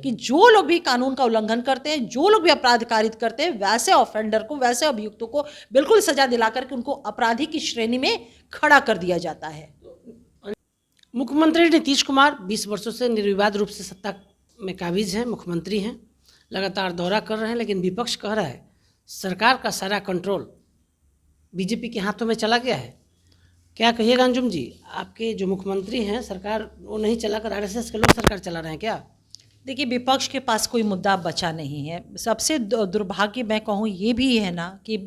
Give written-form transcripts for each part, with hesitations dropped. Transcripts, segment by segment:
कि जो लोग भी कानून का उल्लंघन करते हैं, जो लोग भी अपराध कारित करते हैं, वैसे ऑफेंडर को, वैसे अभियुक्तों को बिल्कुल सजा दिला करके उनको अपराधी की श्रेणी में खड़ा कर दिया जाता है। मुख्यमंत्री नीतीश कुमार 20 वर्षों से निर्विवाद रूप से सत्ता में काबिज हैं, मुख्यमंत्री हैं, लगातार दौरा कर रहे हैं, लेकिन विपक्ष कह रहा है सरकार का सारा कंट्रोल बीजेपी के हाथों में चला गया है। क्या कहिएगा अंजुम जी, आपके जो मुख्यमंत्री हैं सरकार वो नहीं चलाकर आरएसएस के लोग सरकार चला रहे हैं क्या? देखिए, विपक्ष के पास कोई मुद्दा बचा नहीं है। सबसे दुर्भाग्य मैं कहूँ ये भी है ना कि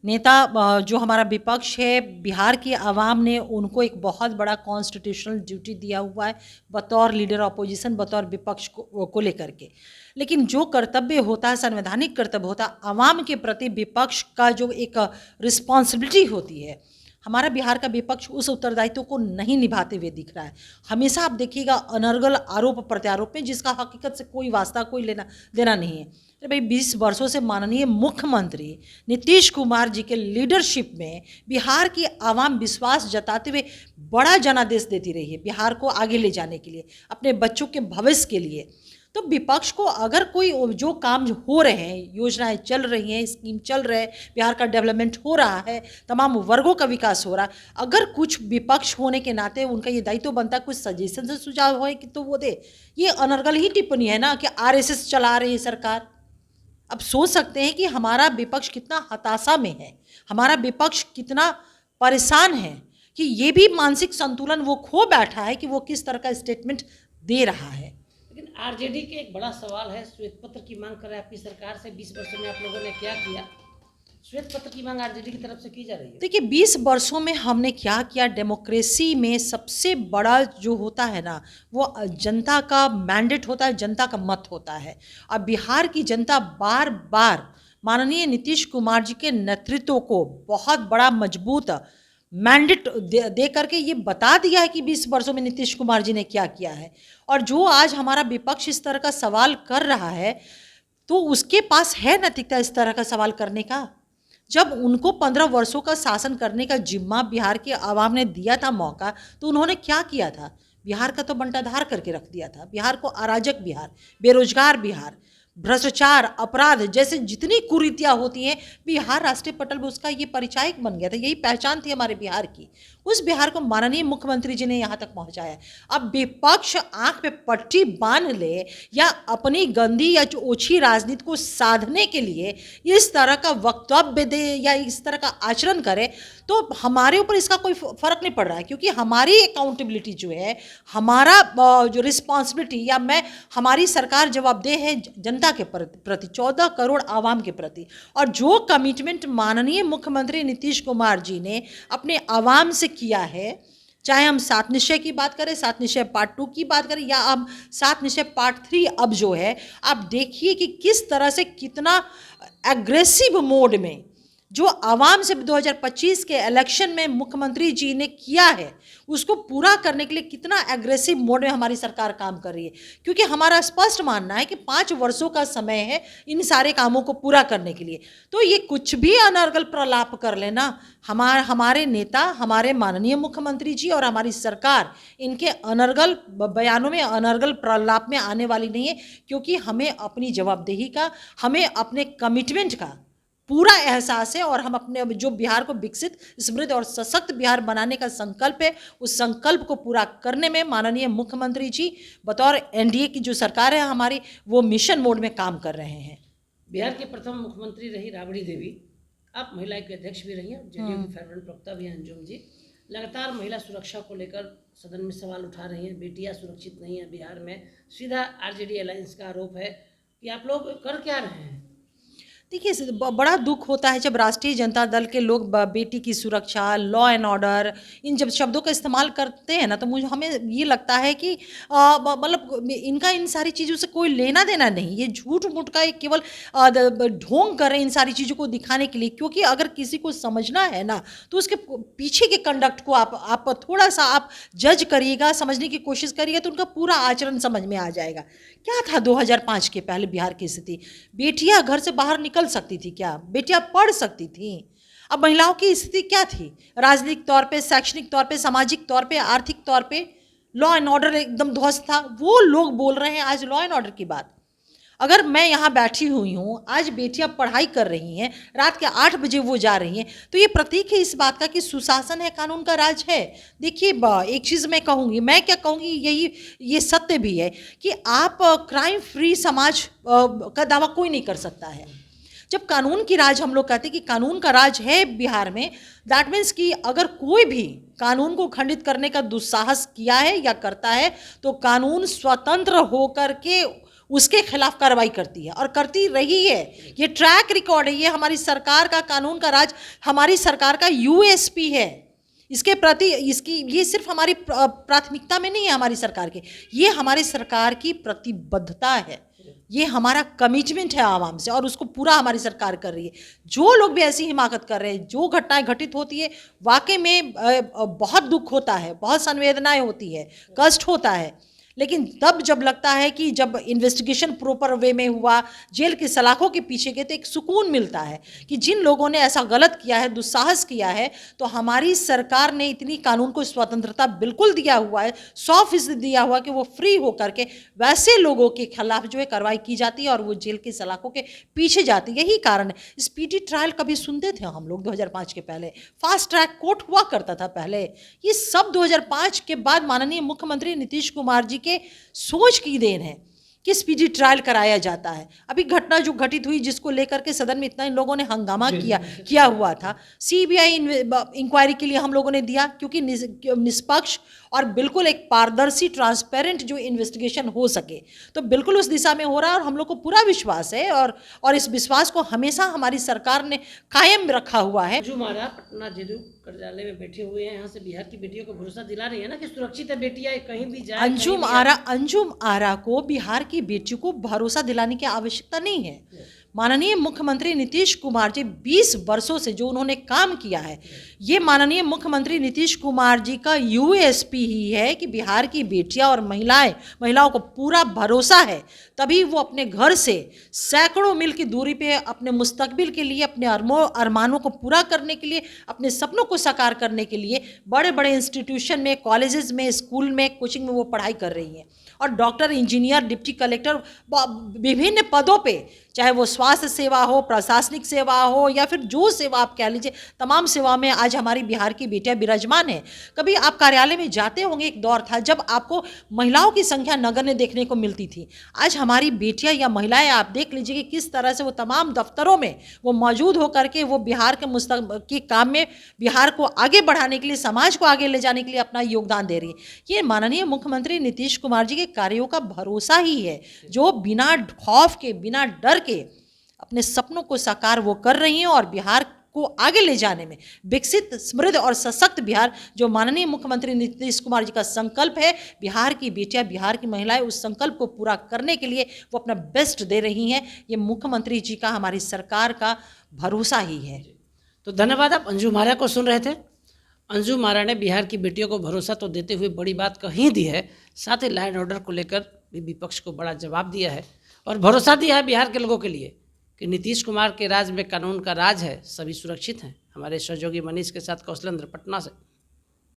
नेता जो हमारा विपक्ष है, बिहार की आवाम ने उनको एक बहुत बड़ा कॉन्स्टिट्यूशनल ड्यूटी दिया हुआ है बतौर लीडर ऑपोजिशन, बतौर विपक्ष को लेकर के। लेकिन जो कर्तव्य होता है, संवैधानिक कर्तव्य होता है आवाम के प्रति, विपक्ष का जो एक रिस्पॉन्सिबिलिटी होती है, हमारा बिहार का विपक्ष उस उत्तरदायित्व को नहीं निभाते हुए दिख रहा है। हमेशा आप देखिएगा अनर्गल आरोप प्रत्यारोप में, जिसका हकीकत से कोई वास्ता, कोई लेना देना नहीं है। अरे भाई, 20 वर्षों से माननीय मुख्यमंत्री नीतीश कुमार जी के लीडरशिप में बिहार की आवाम विश्वास जताते हुए बड़ा जनादेश देती रही है बिहार को आगे ले जाने के लिए, अपने बच्चों के भविष्य के लिए। तो विपक्ष को अगर कोई जो काम हो रहे हैं, योजनाएं चल रही हैं, स्कीम चल रहे हैं, बिहार का डेवलपमेंट हो रहा है, तमाम वर्गों का विकास हो रहा है, अगर कुछ विपक्ष होने के नाते उनका ये दायित्व बनता है कुछ सजेशन से सुझाव हो कि तो वो दे। ये अनर्गल ही टिप्पणी है ना कि आरएसएस चला रही है सरकार। अब सोच सकते हैं कि हमारा विपक्ष कितना हताशा में है, हमारा विपक्ष कितना परेशान है, कि ये भी मानसिक संतुलन वो खो बैठा है कि वो किस तरह का स्टेटमेंट दे रहा है। लेकिन आरजेडी के एक बड़ा सवाल है, श्वेत पत्र की मांग कर रहा है आपकी सरकार से। 20 वर्षों में आप लोगों ने क्या किया? श्वेत पत्र की मांग आरजेडी की तरफ से की जा रही है। देखिए, 20 वर्षों में हमने क्या किया? डेमोक्रेसी में सबसे बड़ा जो होता है ना, वो जनता का मैंडेट होता है, जनता का मत होता है। अब बिहार की जनता बार बार माननीय नीतीश कुमार जी के नेतृत्व को बहुत बड़ा मजबूत मैंडेट दे करके ये बता दिया है कि 20 वर्षों में नीतीश कुमार जी ने क्या किया है। और जो आज हमारा विपक्ष इस तरह का सवाल कर रहा है, तो उसके पास है नैतिकता इस तरह का सवाल करने का? जब उनको 15 वर्षों का शासन करने का जिम्मा बिहार की आवाम ने दिया था मौका, तो उन्होंने क्या किया था? बिहार का तो बंटाधार करके रख दिया था। बिहार को अराजक बिहार, बेरोजगार बिहार, भ्रष्टाचार, अपराध जैसे जितनी कुरीतियाँ होती हैं, बिहार राष्ट्रीय पटल में उसका ये परिचायक बन गया था। यही पहचान थी हमारे बिहार की। उस बिहार को माननीय मुख्यमंत्री जी ने यहाँ तक पहुँचाया। अब विपक्ष आंख पे पट्टी बांध ले या अपनी गंदी या ओछी राजनीति को साधने के लिए इस तरह का वक्तव्य दे या इस तरह का आचरण करे, तो हमारे ऊपर इसका कोई फर्क नहीं पड़ रहा है, क्योंकि हमारी अकाउंटेबिलिटी जो है, हमारा जो रिस्पॉन्सिबिलिटी या हमारी सरकार जवाबदेह है जनता के प्रति, 14 करोड़ आवाम के प्रति। और जो कमिटमेंट माननीय मुख्यमंत्री नीतीश कुमार जी ने अपने आवाम से किया है, चाहे हम 7 निश्चय की बात करें, 7 निश्चय पार्ट 2 की बात करें, या हम 7 निश्चय पार्ट 3 अब जो है, आप देखिए कि किस तरह से कितना एग्रेसिव मोड में जो आवाम से 2025 के इलेक्शन में मुख्यमंत्री जी ने किया है, उसको पूरा करने के लिए कितना एग्रेसिव मोड में हमारी सरकार काम कर रही है। क्योंकि हमारा स्पष्ट मानना है कि 5 वर्षों का समय है इन सारे कामों को पूरा करने के लिए। तो ये कुछ भी अनर्गल प्रलाप कर लेना, हमारे नेता, हमारे माननीय मुख्यमंत्री जी और हमारी सरकार इनके अनर्गल बयानों में, अनर्गल प्रलाप में आने वाली नहीं है। क्योंकि हमें अपनी जवाबदेही का, हमें अपने कमिटमेंट का पूरा एहसास है, और हम अपने जो बिहार को विकसित, समृद्ध और सशक्त बिहार बनाने का संकल्प है, उस संकल्प को पूरा करने में माननीय मुख्यमंत्री जी बतौर एनडीए की जो सरकार है हमारी, वो मिशन मोड में काम कर रहे हैं। बिहार के प्रथम मुख्यमंत्री रही राबड़ी देवी, आप महिला के अध्यक्ष भी रही हैं, जेडीयू की फेडरल प्रवक्ता भी हैं अंजुम जी। लगातार महिला सुरक्षा को लेकर सदन में सवाल उठा रही हैं, बेटियां सुरक्षित नहीं हैं बिहार में। सीधा आरजेडी अलायंस का आरोप है कि आप लोग कर क्या रहे हैं? देखिए, बड़ा दुख होता है जब राष्ट्रीय जनता दल के लोग बेटी की सुरक्षा, लॉ एंड ऑर्डर, इन जब शब्दों का इस्तेमाल करते हैं ना, तो हमें ये लगता है कि मतलब इनका इन सारी चीज़ों से कोई लेना देना नहीं। ये झूठ मूठ का एक केवल ढोंग कर रहे हैं इन सारी चीज़ों को दिखाने के लिए। क्योंकि अगर किसी को समझना है ना, तो उसके पीछे के कंडक्ट को आप थोड़ा सा आप जज करिएगा, समझने की कोशिश करिएगा, तो उनका पूरा आचरण समझ में आ जाएगा। क्या था 2005 के पहले बिहार की स्थिति? बेटियां घर से बाहर निकल सकती थी क्या? बेटियां पढ़ सकती थी? अब महिलाओं की स्थिति क्या थी? राजनीतिक तौर पे, शैक्षणिक तौर पे, सामाजिक तौर पे, आर्थिक तौर पे लॉ एंड ऑर्डर एकदम ध्वस्त था, वो लोग बोल रहे हैं आज लॉ एंड ऑर्डर की बात। अगर मैं यहाँ बैठी हुई हूँ, आज बेटियाँ पढ़ाई कर रही हैं, रात के 8 बजे वो जा रही हैं, तो ये प्रतीक है इस बात का कि सुशासन है, कानून का राज है। देखिए एक चीज़ मैं कहूँगी, मैं क्या कहूँगी, ये सत्य भी है कि आप क्राइम फ्री समाज का दावा कोई नहीं कर सकता है। जब कानून की राज हम लोग कहते हैं कि कानून का राज है बिहार में, दैट मीन्स कि अगर कोई भी कानून को खंडित करने का दुस्साहस किया है या करता है तो कानून स्वतंत्र होकर के उसके खिलाफ कार्रवाई करती है और करती रही है। ये ट्रैक रिकॉर्ड है, ये हमारी सरकार का कानून का राज, हमारी सरकार का यूएसपी है। इसके प्रति ये सिर्फ हमारी प्राथमिकता में नहीं है हमारी सरकार के, ये हमारी सरकार की प्रतिबद्धता है, ये हमारा कमिटमेंट है आवाम से और उसको पूरा हमारी सरकार कर रही है। जो लोग भी ऐसी हिमाकत कर रहे हैं, जो घटनाएं घटित होती है, वाकई में बहुत दुख होता है, बहुत संवेदनाएं होती है, कष्ट होता है, लेकिन तब जब लगता है कि जब इन्वेस्टिगेशन प्रॉपर वे में हुआ, जेल के सलाखों के पीछे गए, तो एक सुकून मिलता है कि जिन लोगों ने ऐसा गलत किया है, दुस्साहस किया है, तो हमारी सरकार ने इतनी कानून को स्वतंत्रता बिल्कुल दिया हुआ है, 100% दिया हुआ कि वो फ्री होकर के वैसे लोगों के खिलाफ जो है कार्रवाई की जाती है और वो जेल के सलाखों के पीछे जाती है। यही कारण है। स्पीडी ट्रायल कभी सुनते थे हम लोग 2005 के पहले, फास्ट ट्रैक कोर्ट हुआ करता था पहले, ये सब 2005 के बाद माननीय मुख्यमंत्री नीतीश कुमार जी के सोच की देन है कि स्पीडी ट्रायल कराया जाता है। अभी घटना जो घटित हुई जिसको लेकर के सदन में इतना इन लोगों ने हंगामा किया हुआ था, सीबीआई इंक्वायरी के लिए हम लोगों ने दिया क्योंकि निष्पक्ष और बिल्कुल एक पारदर्शी ट्रांसपेरेंट जो इन्वेस्टिगेशन हो सके, तो बिल्कुल उस दिशा में हो रहा है और हम लोग को पूरा विश्वास है और इस विश्वास को हमेशा हमारी सरकार ने कायम रखा हुआ है। जो हमारा पटना जेडीयू कार्यालय में बैठे हुए हैं, यहाँ से बिहार की बेटियों को भरोसा दिला रही है ना कि सुरक्षित है बेटियां, कहीं भी जाए। अंजुम आरा को बिहार की बेटियों को भरोसा दिलाने की आवश्यकता नहीं है। माननीय मुख्यमंत्री नीतीश कुमार जी 20 वर्षों से जो उन्होंने काम किया है, ये माननीय मुख्यमंत्री नीतीश कुमार जी का यूएसपी ही है कि बिहार की बेटियां और महिलाओं को पूरा भरोसा है, तभी वो अपने घर से सैकड़ों मील की दूरी पे अपने मुस्तकबिल के लिए, अपने अरमानों को पूरा करने के लिए, अपने सपनों को साकार करने के लिए बड़े बड़े इंस्टीट्यूशन में, कॉलेजेस में, स्कूल में, कोचिंग में वो पढ़ाई कर रही हैं और डॉक्टर, इंजीनियर, डिप्टी कलेक्टर, विभिन्न पदों पे, चाहे वो स्वास्थ्य सेवा हो, प्रशासनिक सेवा हो या फिर जो सेवा आप कह लीजिए, तमाम सेवा में आज हमारी बिहार की बेटियां विराजमान हैं। कभी आप कार्यालय में जाते होंगे, एक दौर था जब आपको महिलाओं की संख्या नगण्य देखने को मिलती थी। आज हमारी बेटियां या महिलाएं आप देख लीजिए कि किस तरह से वो तमाम दफ्तरों में वो मौजूद होकर के वो बिहार के काम में, बिहार को आगे बढ़ाने के लिए, समाज को आगे ले जाने के लिए अपना योगदान दे रही है। ये माननीय मुख्यमंत्री नीतीश कुमार जी के कार्यों का भरोसा ही है, जो बिना खौफ के, बिना डर के अपने सपनों को साकार वो कर रही हैं और बिहार को आगे ले जाने में, विकसित, समृद्ध और सशक्त बिहार, जो माननीय मुख्यमंत्री नीतीश कुमार जी का संकल्प है, बिहार की बेटियां, बिहार की महिलाएं उस संकल्प को पूरा करने के लिए वो अपना बेस्ट दे रही हैं। ये मुख्यमंत्री जी का, हमारी सरकार का भरोसा ही है। तो धन्यवाद। आप अंजुम आरा को सुन रहे थे। अंजुम आरा ने बिहार की बेटियों को भरोसा तो देते हुए बड़ी बात कही दी है, साथ ही लॉ एंड ऑर्डर को लेकर भी विपक्ष को बड़ा जवाब दिया है और भरोसा दिया है बिहार के लोगों के लिए कि नीतीश कुमार के राज में कानून का राज है, सभी सुरक्षित हैं। हमारे सहयोगी मनीष के साथ कौशलेंद्र, पटना से।